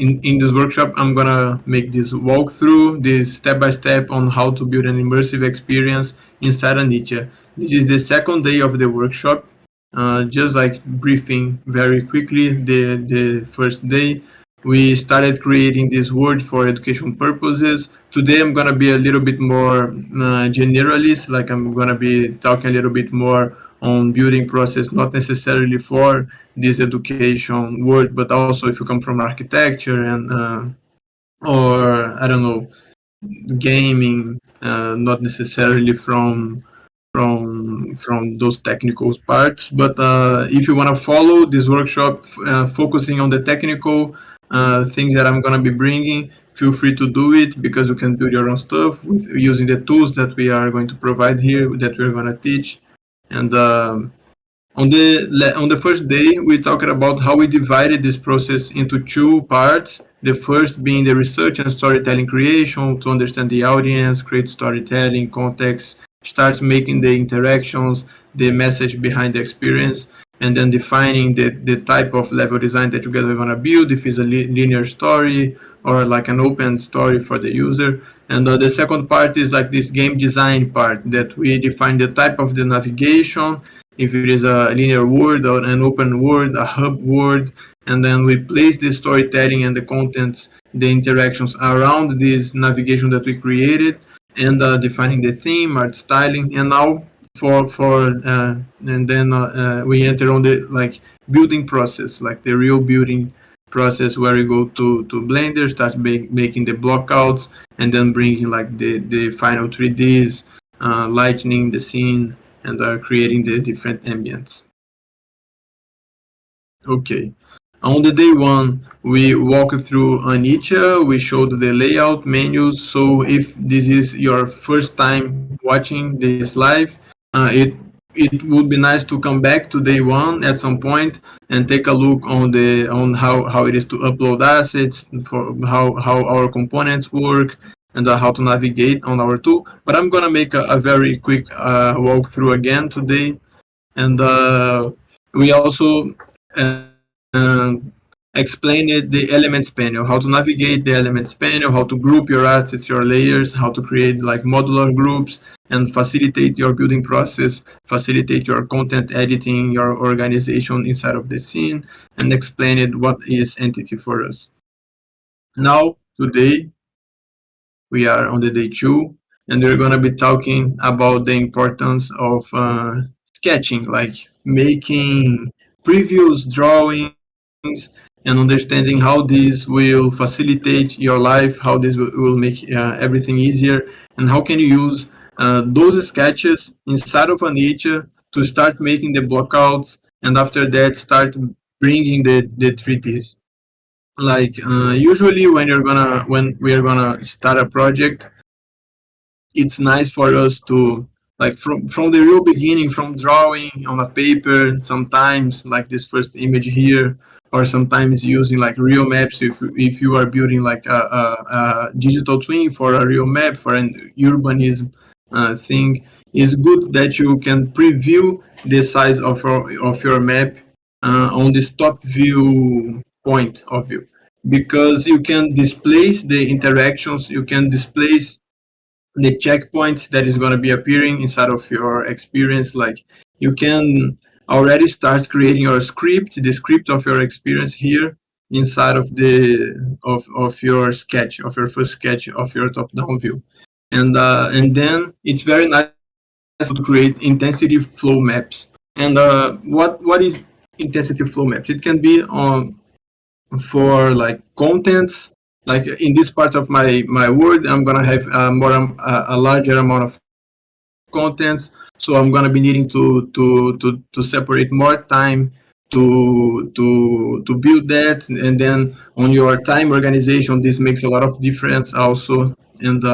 in this workshop, I'm gonna make this walkthrough, this step-by-step on how to build an immersive experience inside Anitya. This is the second day of the workshop. Just like briefing very quickly, the first day, we started creating this word for education purposes. Today, I'm gonna be a little bit more generalist, like I'm gonna be talking a little bit more on building process, not necessarily for this education word, but also if you come from architecture and or I don't know, gaming, not necessarily from those technical parts. But if you want to follow this workshop, focusing on the technical things that I'm gonna be bringing, feel free to do it because you can build your own stuff with using the tools that we are going to provide here that we're gonna teach. And on the first day, we talked about how we divided this process into two parts. The first being the research and storytelling creation to understand the audience, create storytelling, context, start making the interactions, the message behind the experience, and then defining the type of level design that you guys are going to build, if it's a linear story or like an open story for the user. And the second part is like this game design part that we define the type of the navigation, if it is a linear world or an open world, a hub world, and then we place the storytelling and the contents, the interactions around this navigation that we created, and defining the theme, art styling, and now and then we enter on the like building process, like the real building process where we go to Blender, start making the blockouts, and then bringing like the final 3Ds, lightening the scene, and creating the different ambience. Okay. On the day one, we walked through Anitya. We showed the layout menus. So if this is your first time watching this live, it would be nice to come back to day one at some point and take a look on how it is to upload assets, for how our components work, and how to navigate on our tool. But I'm gonna make a very quick walkthrough again today, and we also explained the elements panel, how to navigate the elements panel, how to group your assets, your layers, how to create like modular groups and facilitate your building process, facilitate your content editing, your organization inside of the scene, and explained what is entity for us. Now, today, we are on the day two, and we're going to be talking about the importance of sketching, like making previews, drawings, and understanding how this will facilitate your life, how this will make everything easier, and how can you use those sketches inside of Anitya to start making the blockouts, and after that start bringing the 3Ds. Like usually when we are gonna start a project, it's nice for us to like from the real beginning, from drawing on a paper, sometimes like this first image here, or sometimes using like real maps if you are building like a digital twin for a real map for an urbanism thing. It's good that you can preview the size of your map on this top view point of view, because you can displace the interactions, you can displace the checkpoints that is going to be appearing inside of your experience. Like you can already start creating your script, the script of your experience here inside of of your sketch, of your first sketch of your top-down view, and then it's very nice to create intensity flow maps. And what is intensity flow maps? It can be for like contents. Like in this part of my word, I'm gonna have a larger amount of contents, so I'm gonna be needing to separate more time to build that. And then on your time organization, this makes a lot of difference also. And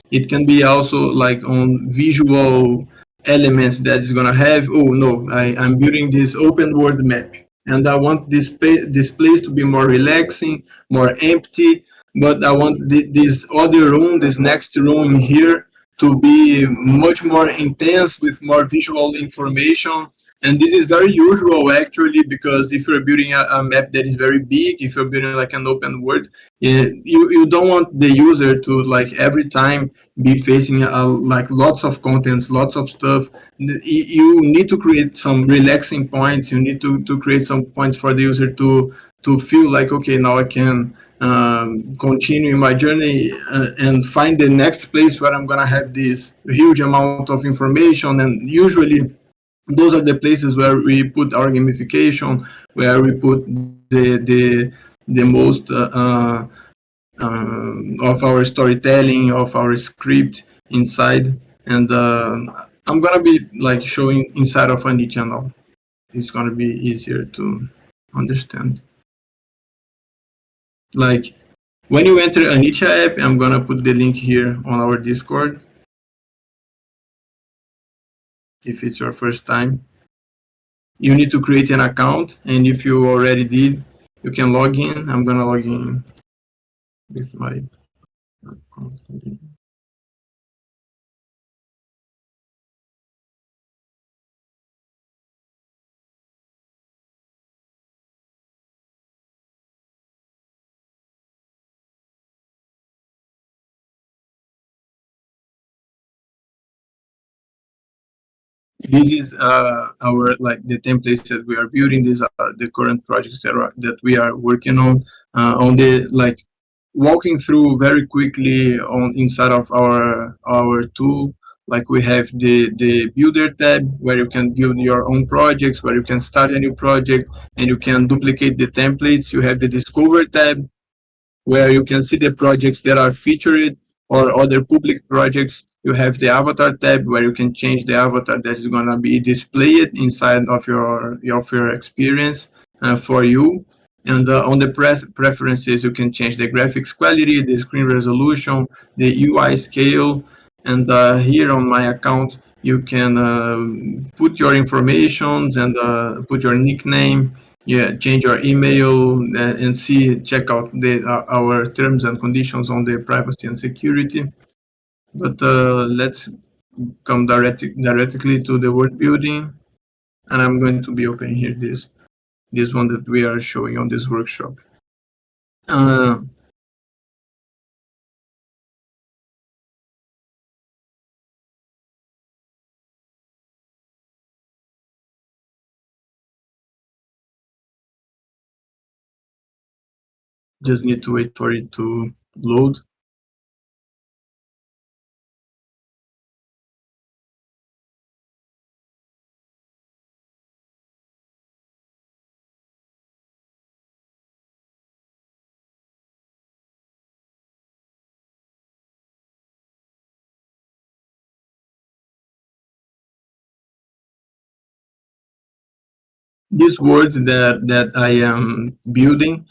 it can be also like on visual elements that is gonna have, oh no, I'm building this open world map, and I want this place to be more relaxing, more empty, but I want this other room, this next room here, to be much more intense with more visual information. And this is very usual actually, because if you're building a map that is very big, if you're building like an open world, you don't want the user to like every time be facing like lots of contents, lots of stuff. You need to create some relaxing points. You need to create some points for the user to feel like, okay, now I can continue my journey and find the next place where I'm gonna have this huge amount of information. And usually those are the places where we put our gamification, where we put the most of our storytelling, of our script inside. And I'm gonna be like showing inside of any channel. It's gonna be easier to understand. Like when you enter Anitya app, I'm gonna put the link here on our Discord if it's your first time. You need to create an account, and if you already did, you can log in. I'm gonna log in with my account. This is our like the templates that we are building. These are the current projects that we are working on the like walking through very quickly on inside of our tool. Like we have the builder tab where you can build your own projects, where you can start a new project and you can duplicate the templates. You have the discover tab where you can see the projects that are featured or other public projects. You have the avatar tab where you can change the avatar that is going to be displayed inside of your experience for you. And on the preferences, you can change the graphics quality, the screen resolution, the UI scale. And here on my account, you can put your informations and put your nickname, yeah, change your email and see, check out our terms and conditions on the privacy and security. But let's come directly to the word building, and I'm going to be opening here this one that we are showing on this workshop. Uh, just need to wait for it to load. This word that I am building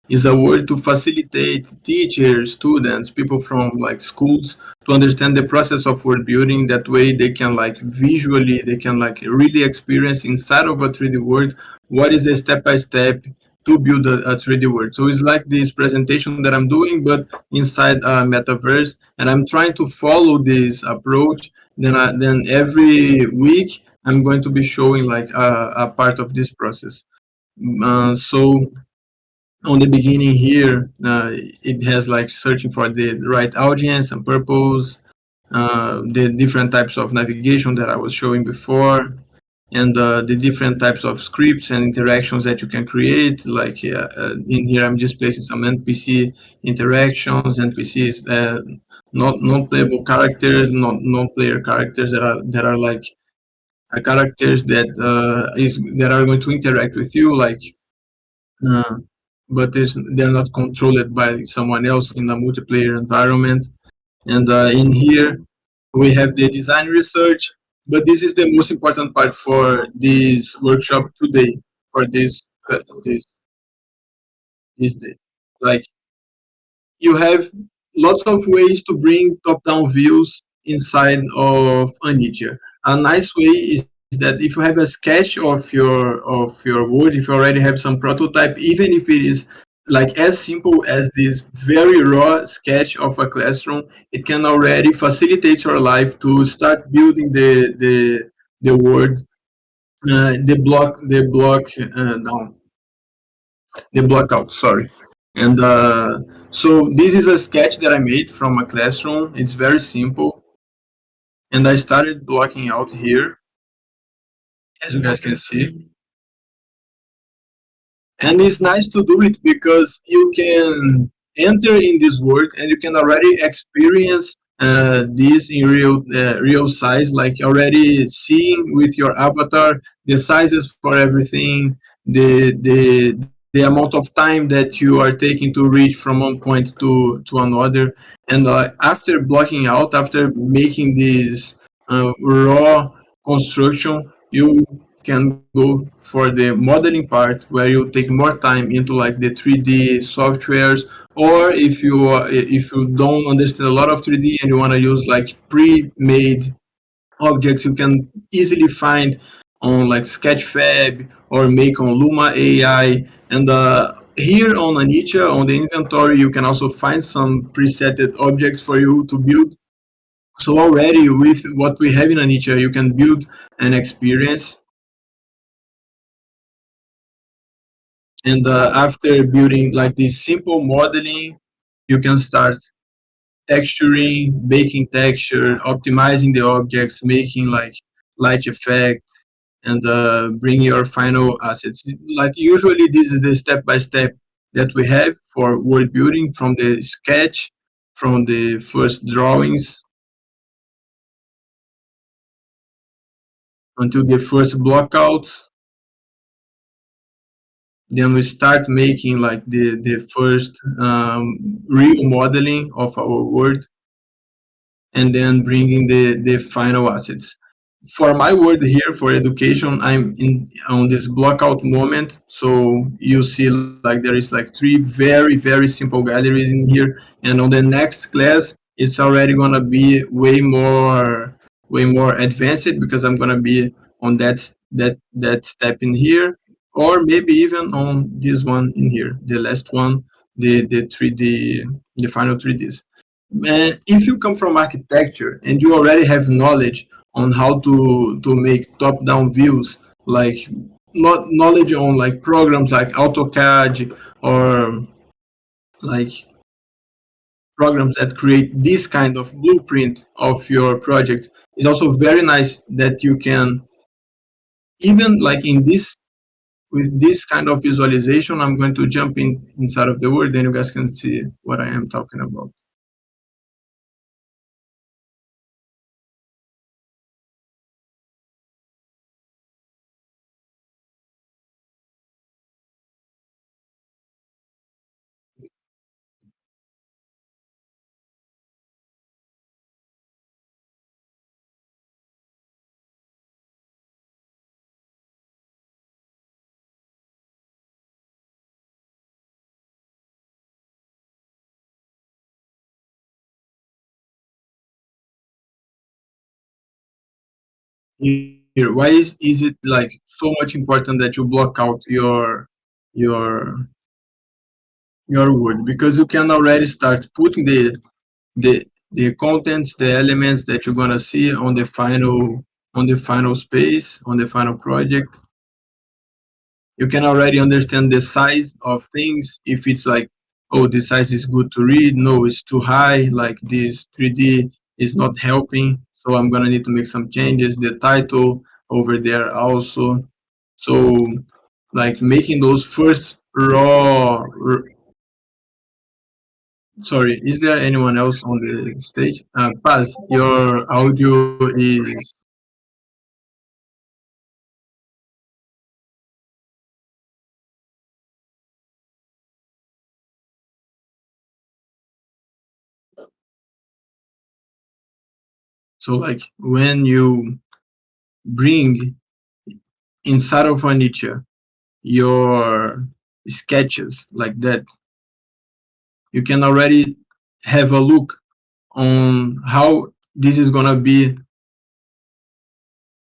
is a word to facilitate teachers, students, people from like schools to understand the process of word building. That way they can like visually, they can like really experience inside of a 3D word what is the step by step to build a 3D word. So it's like this presentation that I'm doing, but inside a metaverse, and I'm trying to follow this approach. Then every week I'm going to be showing like a part of this process. So on the beginning here, it has like searching for the right audience and purpose, the different types of navigation that I was showing before, and the different types of scripts and interactions that you can create. Like in here, I'm just placing some NPC interactions, NPCs, not non-playable characters, not non-player characters that are like characters that are going to interact with you, like uh, but they're not controlled by someone else in a multiplayer environment. And in here, we have the design research, but this is the most important part for this workshop today, for this, this day. Like you have lots of ways to bring top-down views inside of Anitya. A nice way is that if you have a sketch of your word, if you already have some prototype, even if it is like as simple as this very raw sketch of a classroom, it can already facilitate your life to start building the word down the blockout. Sorry, and so this is a sketch that I made from a classroom. It's very simple, and I started blocking out here, as you guys can see. And it's nice to do it because you can enter in this world and you can already experience this in real size, like already seeing with your avatar the sizes for everything, the amount of time that you are taking to reach from one point to another. And after blocking out, after making this raw construction, you can go for the modeling part where you take more time into like the 3D softwares, or if you don't understand a lot of 3D and you want to use like pre-made objects, you can easily find on like Sketchfab or make on Luma AI. And here on Anitya, on the inventory, you can also find some presetted objects for you to build. So already with what we have in Anitya, you can build an experience. And after building like this simple modeling, you can start texturing, baking texture, optimizing the objects, making like light effect, and bring your final assets. Like usually, this is the step by step that we have for world building, from the sketch, from the first drawings until the first blockouts. Then we start making like the first real modeling of our world, and then bringing the final assets. For my word here for education, I'm in on this blockout moment. So you see like there is like three very simple galleries in here, and on the next class it's already gonna be way more advanced, because I'm gonna be on that step in here, or maybe even on this one in here, the last one, the 3D, the final 3Ds. And if you come from architecture and you already have knowledge on how to make top down views, like not knowledge on like programs like AutoCAD, or like programs that create this kind of blueprint of your project, is also very nice that you can, even like in this, with this kind of visualization. I'm going to jump in inside of the word, then you guys can see what I am talking about. Here, why is it like so much important that you block out your your word? Because you can already start putting the contents, the elements that you're gonna see on the final space, on the final project. You can already understand the size of things. If it's like, oh, this size is good to read, no, it's too high, like this 3D is not helping, so I'm gonna need to make some changes. The title over there also. So like making those first sorry, is there anyone else on the stage? Paz, your audio is, so like when you bring inside of Anicha your sketches like that, you can already have a look on how this is gonna be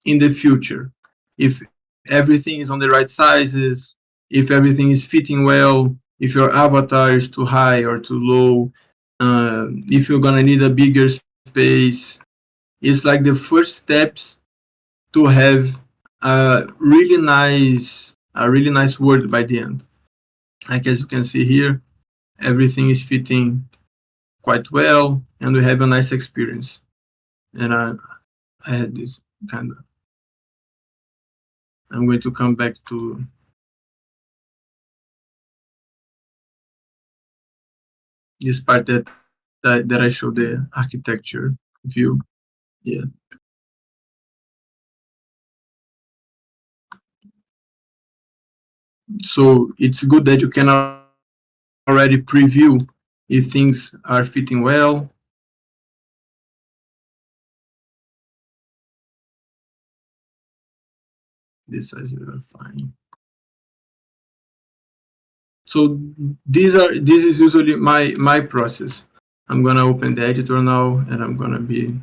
in the future. If everything is on the right sizes, if everything is fitting well, if your avatar is too high or too low, if you're gonna need a bigger space. It's like the first steps to have a really nice word by the end. Like as you can see here, everything is fitting quite well, and we have a nice experience. And I had this kind of. I'm going to come back to this part that I show the architecture view. Yeah. So it's good that you can already preview if things are fitting well. This size is fine. So this is usually my process. I'm gonna open the editor now, and I'm gonna be.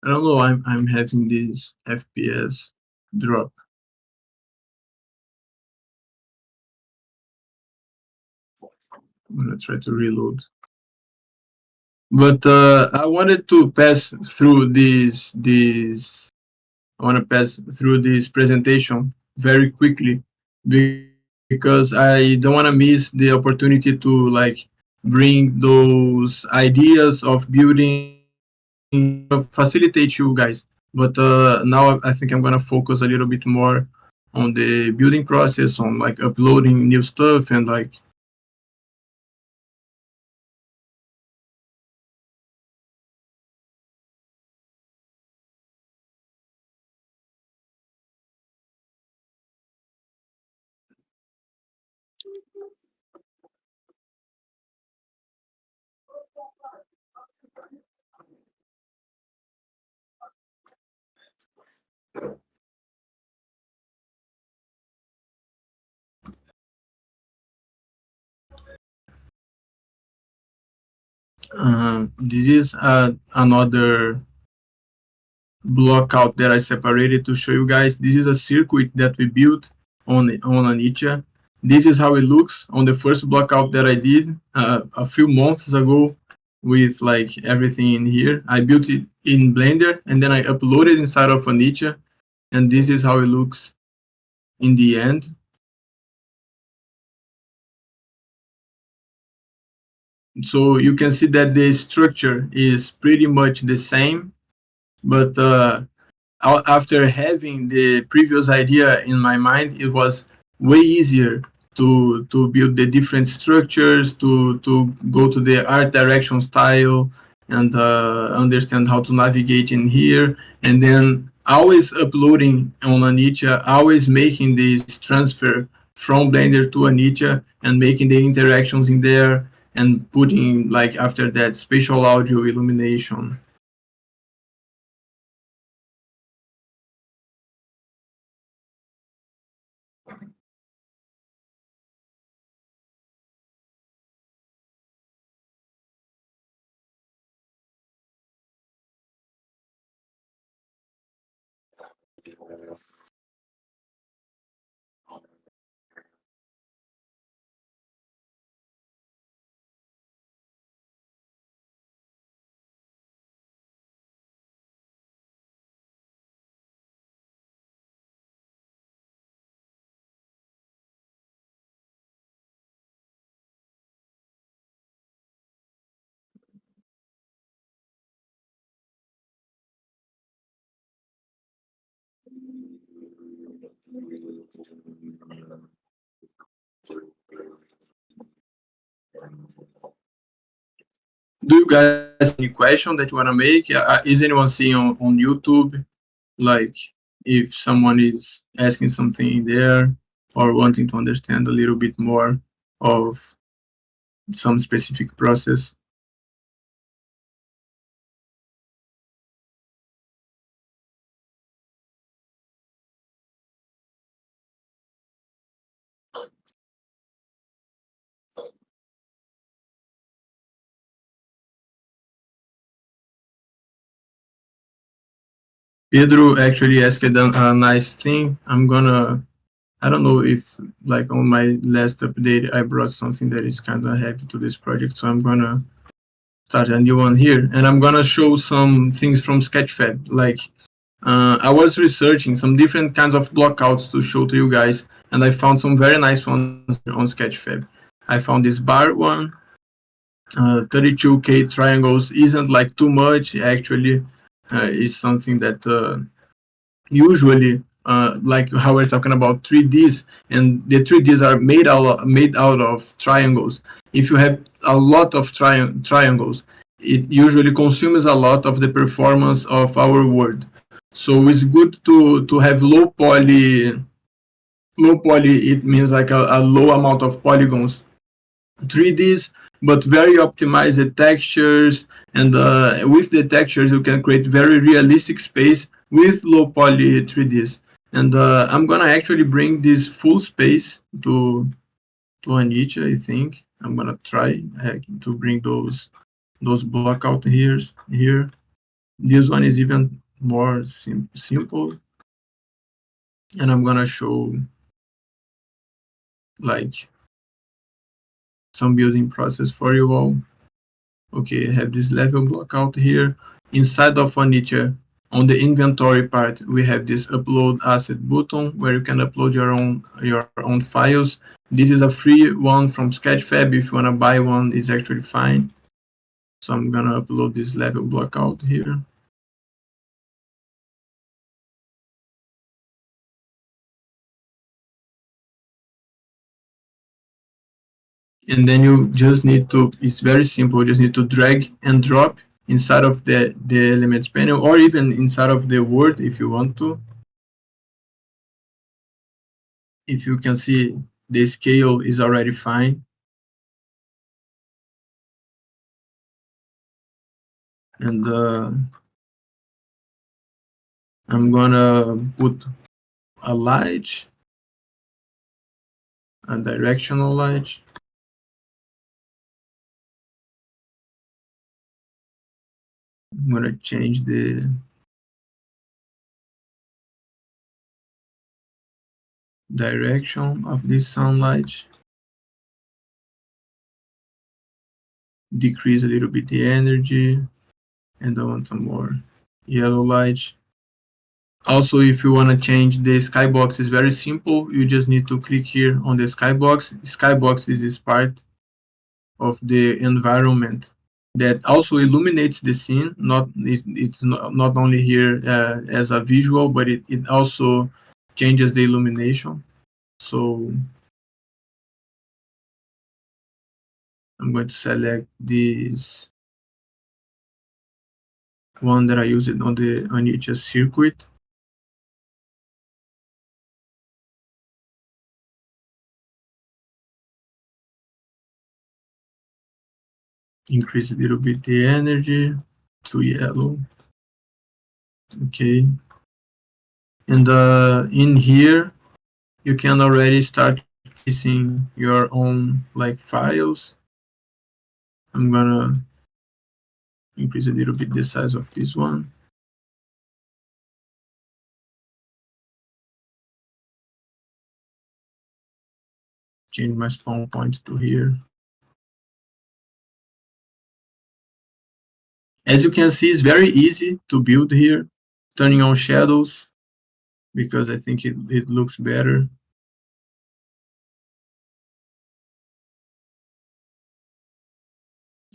I don't know. I'm having this FPS drop. I'm gonna try to reload. But I wanted to pass through this. I want to pass through this presentation very quickly because I don't want to miss the opportunity to like bring those ideas of building, facilitate you guys. But now I think I'm gonna focus a little bit more on the building process, on like uploading new stuff and like. This is another blockout that I separated to show you guys. This is a circuit that we built on Anitya. This is how it looks on the first blockout that I did a few months ago with like everything in here. I built it in Blender and then I uploaded inside of Anitya, and this is how it looks in the end. So you can see that the structure is pretty much the same, but after having the previous idea in my mind, it was way easier to build the different structures, to go to the art direction style, and understand how to navigate in here, and then always uploading on Anitya, always making this transfer from Blender to Anitya and making the interactions in there and putting like after that spatial audio illumination. Do you guys have any question that you want to make? Is anyone seeing on YouTube, like if someone is asking something there or wanting to understand a little bit more of some specific process? Pedro actually asked a nice thing. I'm gonna I don't know if like on my last update I brought something that is kind of heavy to this project, so I'm gonna start a new one here, and I'm gonna show some things from Sketchfab. Like I was researching some different kinds of blockouts to show to you guys, and I found some very nice ones here on Sketchfab. I found this bar one. 32K triangles isn't like too much actually. It's something that usually like how we're talking about 3Ds, and the 3Ds are made out of triangles. If you have a lot of triangles, it usually consumes a lot of the performance of our world. So it's good to have low poly. Low poly, it means like a low amount of polygons, 3Ds, but very optimized textures. And with the textures, you can create very realistic space with low poly 3Ds. And I'm gonna actually bring this full space to Anitya. I think I'm gonna try to bring those blockout here. This one is even more simple, and I'm gonna show like some building process for you all. Okay, I have this level block out here. Inside of Anitya, on the inventory part, we have this upload asset button where you can upload your own files. This is a free one from Sketchfab. If you wanna buy one, it's actually fine. So I'm gonna upload this level block out here. And then you just need to, it's very simple, you just need to drag and drop inside of the elements panel, or even inside of the word if you want to. If you can see, the scale is already fine. And I'm gonna put a light, a directional light. I'm gonna change the direction of this sunlight, decrease a little bit the energy, and I want some more yellow light. Also, if you want to change the skybox, it's very simple. You just need to click here on the skybox. Skybox is this part of the environment that also illuminates the scene. It's not only here as a visual, but it also changes the illumination. So I'm going to select this one that I used on the Anitya circuit. Increase a little bit the energy to yellow. Okay. And in here, you can already start placing your own like files. I'm gonna increase a little bit the size of this one. Change my spawn point to here. As you can see, it's very easy to build here, turning on shadows because I think it looks better.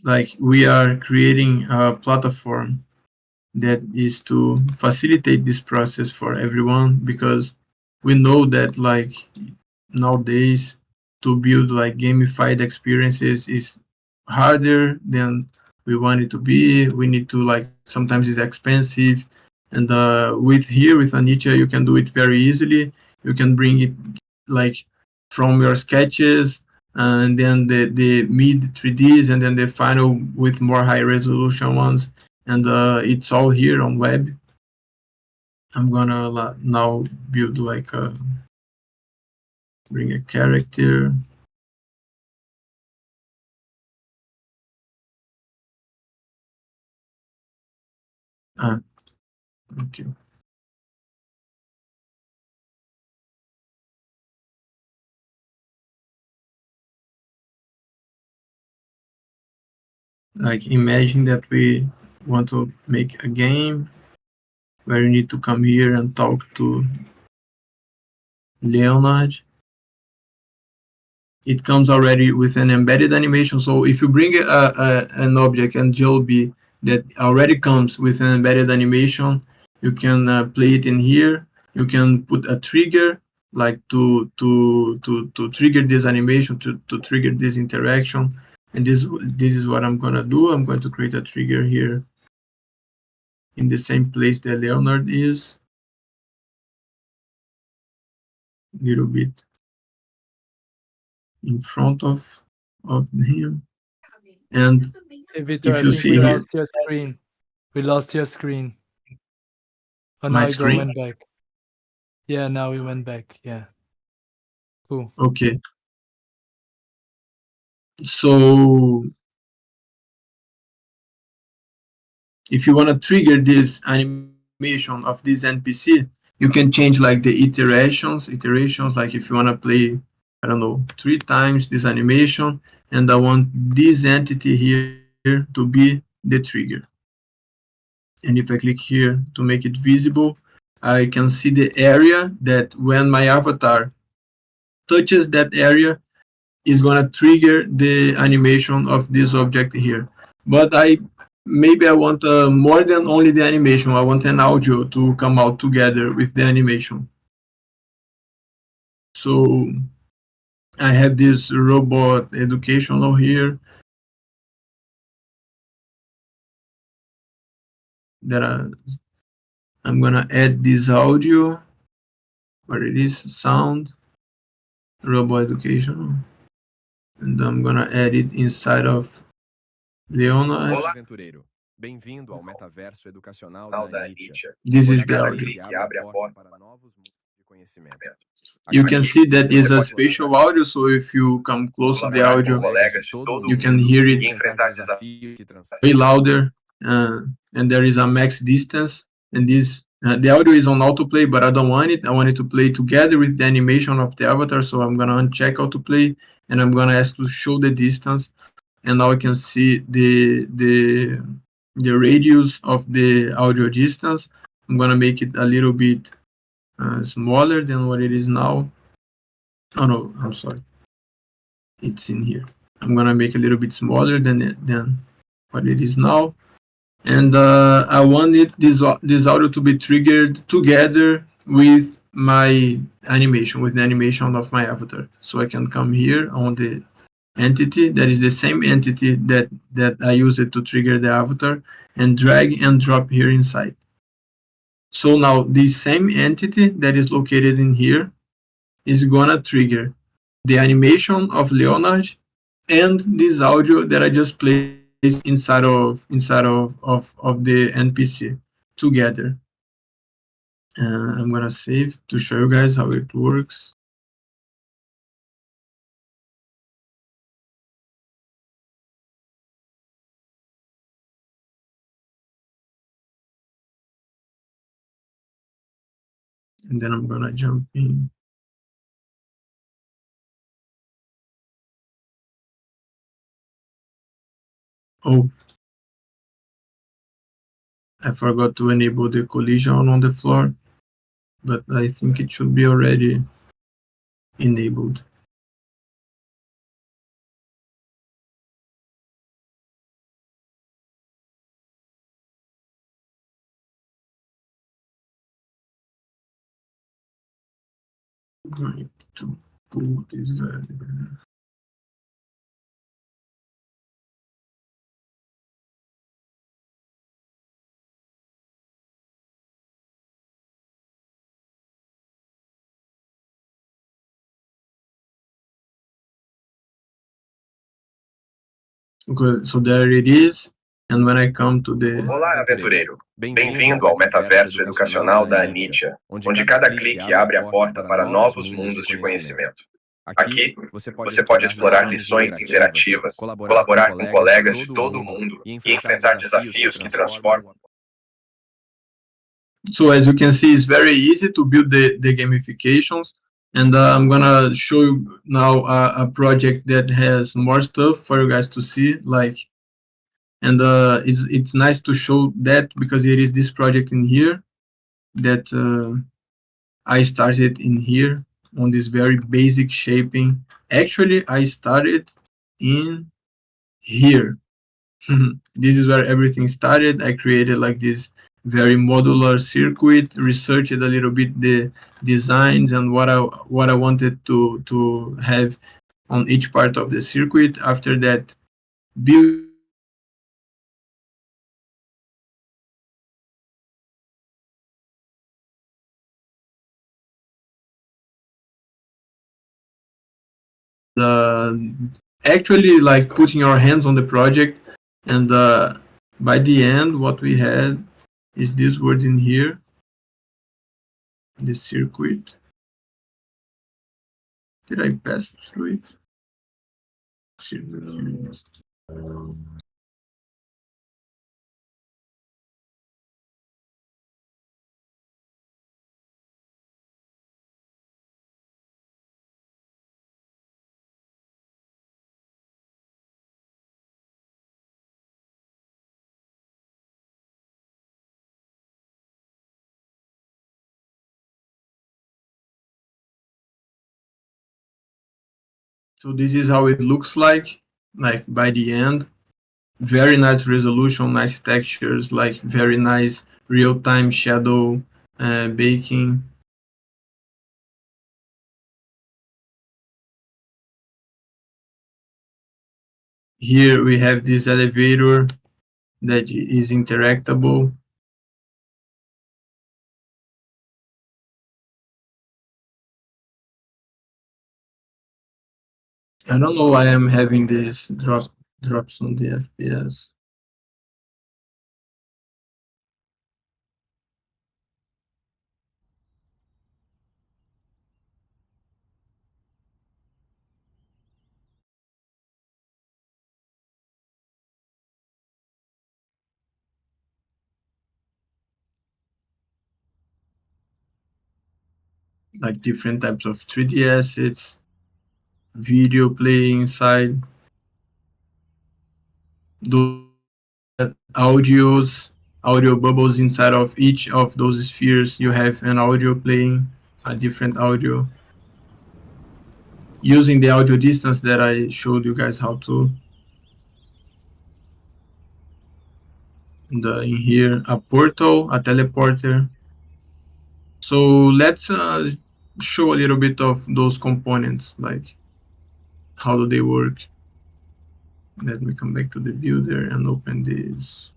Like we are creating a platform that is to facilitate this process for everyone, because we know that like nowadays to build like gamified experiences is harder than we want it to be. We need to like, sometimes it's expensive, and with Anitya you can do it very easily. You can bring it like from your sketches, and then the mid 3Ds, and then the final with more high resolution ones, and it's all here on web. I'm gonna now build like a, bring a character. Ah, okay. Like imagine that we want to make a game where you need to come here and talk to Leonard. It comes already with an embedded animation. So if you bring an object and JLB that already comes with an embedded animation, you can play it in here. You can put a trigger like to trigger this animation, to trigger this interaction. And this is what I'm gonna do. I'm going to create a trigger here in the same place that Leonard is, a little bit in front of him. And Hey, Vitor, if I you think we see here, lost your screen. We lost your screen. Oh, my now we screen, went back. Yeah, now we went back. Yeah. Cool. okay. So if you want to trigger this animation of this NPC, you can change like the iterations. Like if you want to play, I don't know, 3 times this animation, and I want this entity here to be the trigger. And if I click here to make it visible, I can see the area that when my avatar touches that area, is gonna trigger the animation of this object here. But maybe I want more than only the animation. I want an audio to come out together with the animation. So I have this robot educational here that I'm gonna add this audio where it is sound robot educational, and I'm gonna add it inside of Leonard. Olá, aventureiro. Bem-vindo ao metaverso educacional da Anitya, This is onde the cada audio. clique abre a porta para novos mundos de conhecimento. You Aqui, can see that você is a pode spatial audio, so if you come close to the audio, you can hear it way louder, and there is a max distance. And this the audio is on autoplay, but I don't want it. I want it to play together with the animation of the avatar. So I'm gonna uncheck autoplay, and I'm gonna ask to show the distance. And now I can see the radius of the audio distance. I'm gonna make it a little bit smaller than what it is now. Oh no, I'm sorry. It's in here. I'm gonna make a little bit smaller than what it is now. And I want this audio to be triggered together with my animation, with the animation of my avatar. So I can come here on the entity that is the same entity that I use it to trigger the avatar, and drag and drop here inside. So now the same entity that is located in here is gonna trigger the animation of Leonard and this audio that I just placed inside of the NPC together. I'm gonna save to show you guys how it works. And then I'm gonna jump in. Oh, I forgot to enable the collision on the floor, but I think it should be already enabled. I'm going to pull this guy. Okay, so there it is. And when I come to the Olá, aventureiro. Bem-vindo ao metaverso educacional da Anitya, onde cada clique abre a porta para novos mundos de conhecimento. Aqui, você pode explorar lições interativas, colaborar com colegas de todo o mundo e enfrentar desafios que transformam. So as you can see, it's very easy to build the gamifications. And I'm gonna show you now a project that has more stuff for you guys to see. Like And it's nice to show that because it is this project in here that I started in here on this very basic shaping. Actually, I started in here. This is where everything started. I created like this very modular circuit, researched a little bit the designs and what I wanted to have on each part of the circuit. After that, build the actually like putting our hands on the project, and by the end what we had is this word in here, this circuit. Did I pass through it? Circuit, here it is. So this is how it looks like by the end. Very nice resolution, nice textures, like very nice real-time shadow baking. Here we have this elevator that is interactable. I don't know why I'm having this drops on the FPS. Like different types of 3D assets, video playing inside, those audio bubbles inside of each of those spheres. You have an audio playing, a different audio, using the audio distance that I showed you guys how to. And in here, a portal, a teleporter. So let's show a little bit of those components, like how do they work. Let me come back to the builder and open this.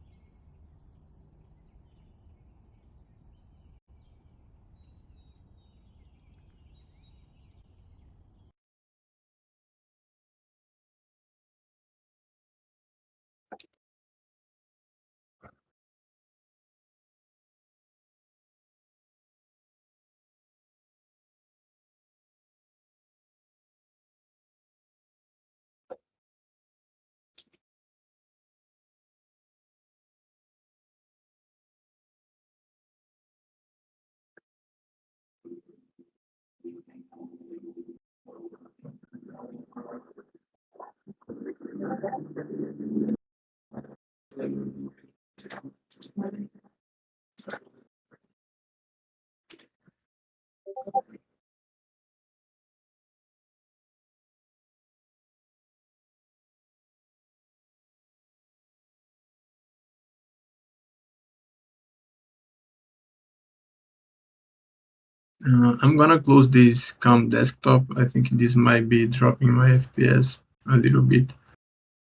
I'm gonna close this CAM desktop. I think this might be dropping my FPS a little bit.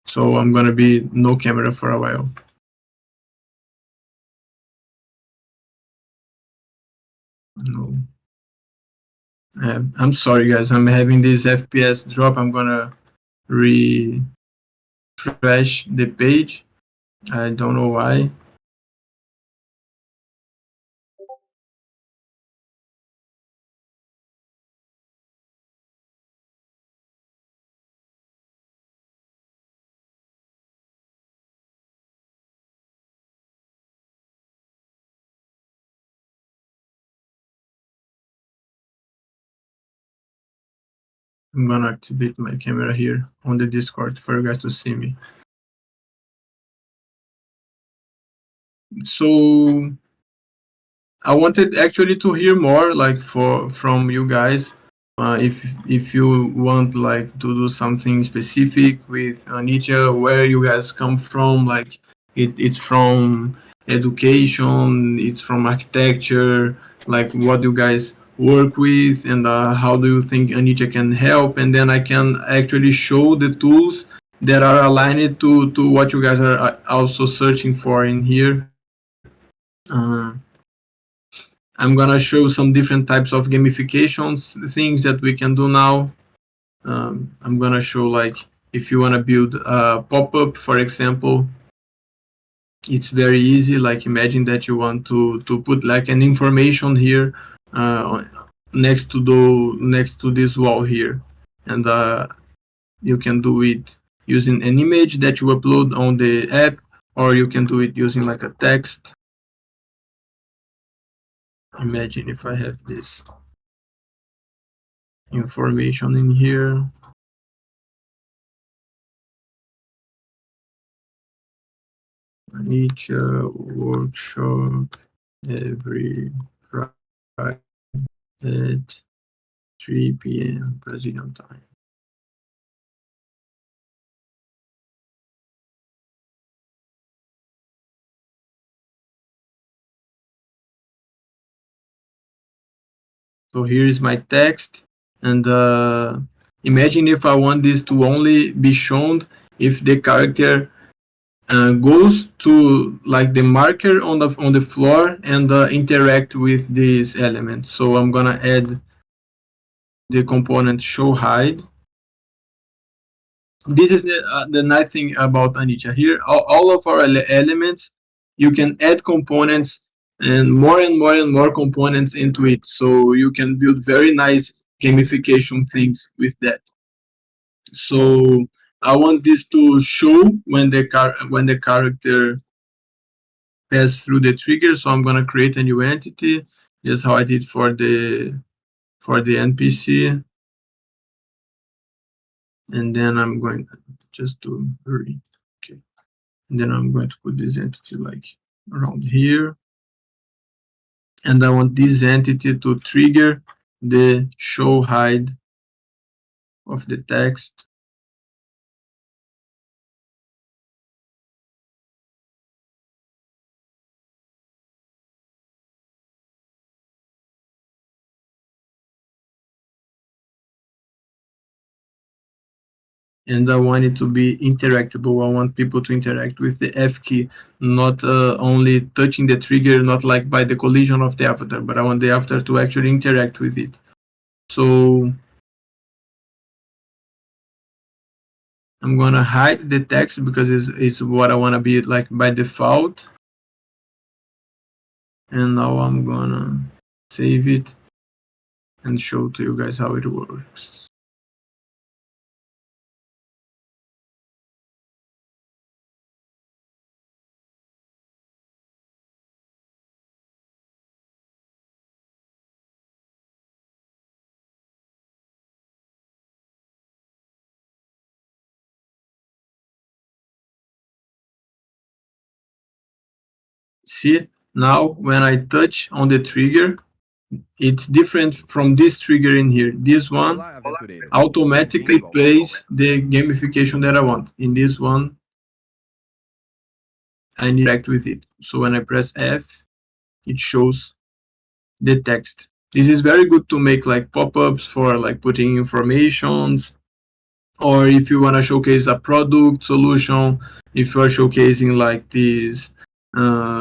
So I'm gonna be no camera for a while. No. I'm sorry guys, I'm having this FPS drop. I'm gonna refresh the page. I don't know why. I'm gonna activate my camera here on the Discord for you guys to see me. So I wanted actually to hear more like from you guys. If you want like to do something specific with Anitya, where you guys come from, like it's from education, it's from architecture, like what you guys work with, and how do you think Anitya can help, and then I can actually show the tools that are aligned to what you guys are also searching for in here. I'm gonna show some different types of gamifications, things that we can do now. I'm gonna show like if you wanna build a pop-up, for example, it's very easy. Like imagine that you want to put like an information here next to this wall here, and you can do it using an image that you upload on the app, or you can do it using like a text. Imagine if I have this information in here. Anitya workshop every Friday at 3 p.m. Brazilian time. So here is my text, and imagine if I want this to only be shown if the character goes to like the marker on the floor and interact with these elements. So I'm gonna add the component show hide. This is the nice thing about Anitya. Here, all of our elements, you can add components and more components into it. So you can build very nice gamification things with that. So I want this to show when the character pass through the trigger. So I'm gonna create a new entity, just how I did for the NPC, and then I'm going just to hurry. Okay, and then I'm going to put this entity like around here, and I want this entity to trigger the show hide of the text. And I want it to be interactable. I want people to interact with the F key, not only touching the trigger, not like by the collision of the avatar, but I want the avatar to actually interact with it. So I'm gonna hide the text because it's what I wanna be like by default. And now I'm gonna save it and show to you guys how it works. See, now when I touch on the trigger, it's different from this trigger in here. This one automatically plays the gamification that I want. In this one, I need to interact with it. So when I press F, it shows the text. This is very good to make like pop-ups for like putting informations, or if you want to showcase a product solution, if you are showcasing like this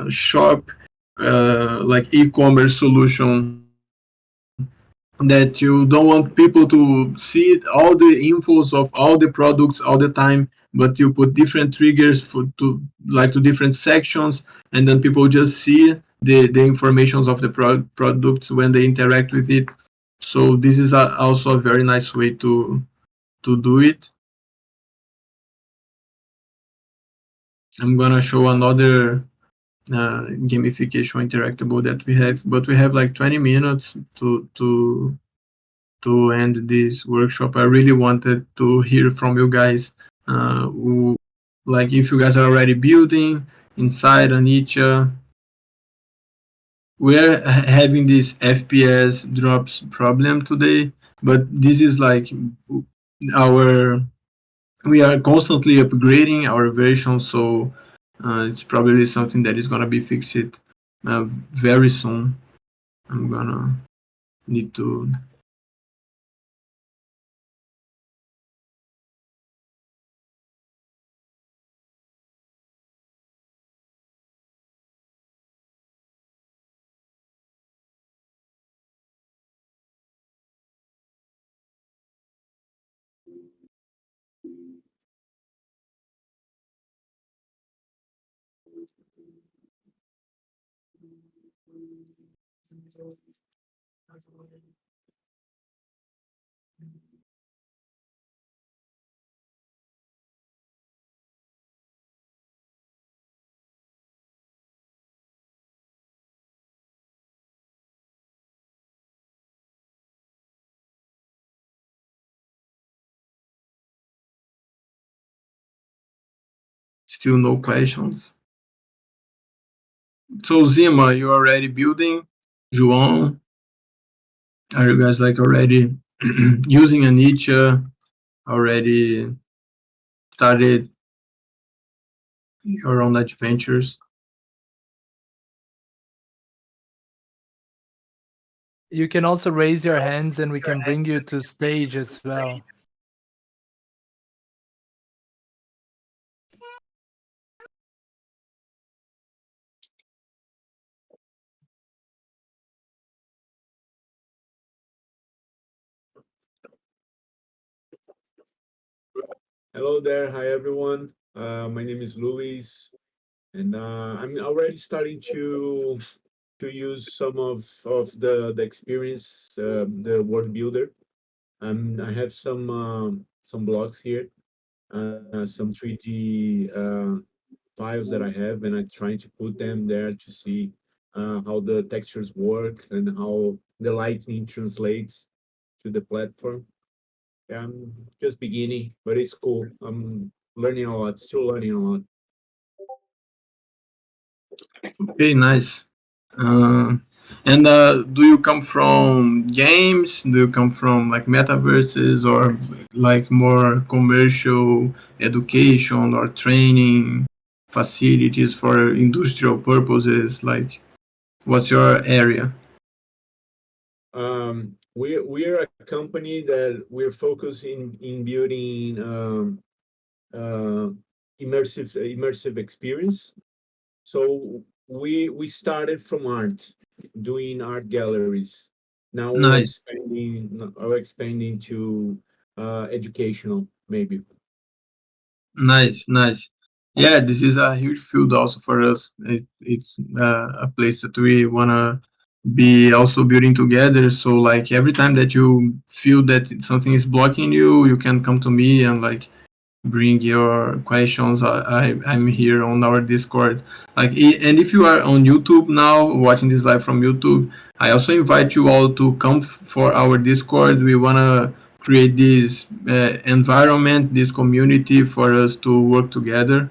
shop, like e-commerce solution, that you don't want people to see all the infos of all the products all the time, but you put different triggers to different sections, and then people just see the informations of the products when they interact with it. So this is also a very nice way to do it. I'm gonna show another gamification interactable that we have, but we have like 20 minutes to end this workshop. I really wanted to hear from you guys, like if you guys are already building inside Anitya, we're having this FPS drops problem today, but this is like our we are constantly upgrading our version, so it's probably something that is gonna be fixed very soon. I'm gonna need to. Still no questions. So Zima, you already building? João, are you guys like already using Anitya? Already started your own adventures? You can also raise your hands and we can bring you to stage as well. Hello there. Hi, everyone. My name is Luis, and I'm already starting to use some of the experience, the word builder. I have some blocks here, some 3D files that I have, and I'm trying to put them there to see how the textures work and how the lighting translates to the platform. Yeah, I'm just beginning, but it's cool. I'm learning a lot, still learning a lot. Okay, nice. Uh, and do you come from games? Do you come from like metaverses or like more commercial education or training facilities for industrial purposes? Like, what's your area? We're a company that we're focusing in building uh, immersive experience. So we started from art, doing art galleries. Now Nice. we're expanding to educational maybe. Nice, nice. Yeah, this is a huge field also for us. It's a place that we wanna be also building together. So like every time that you feel that something is blocking you, you can come to me and like bring your questions. I'm here on our Discord. Like, and if you are on YouTube now, watching this live from YouTube, I also invite you all to come for our Discord. We wanna create this environment, this community for us to work together.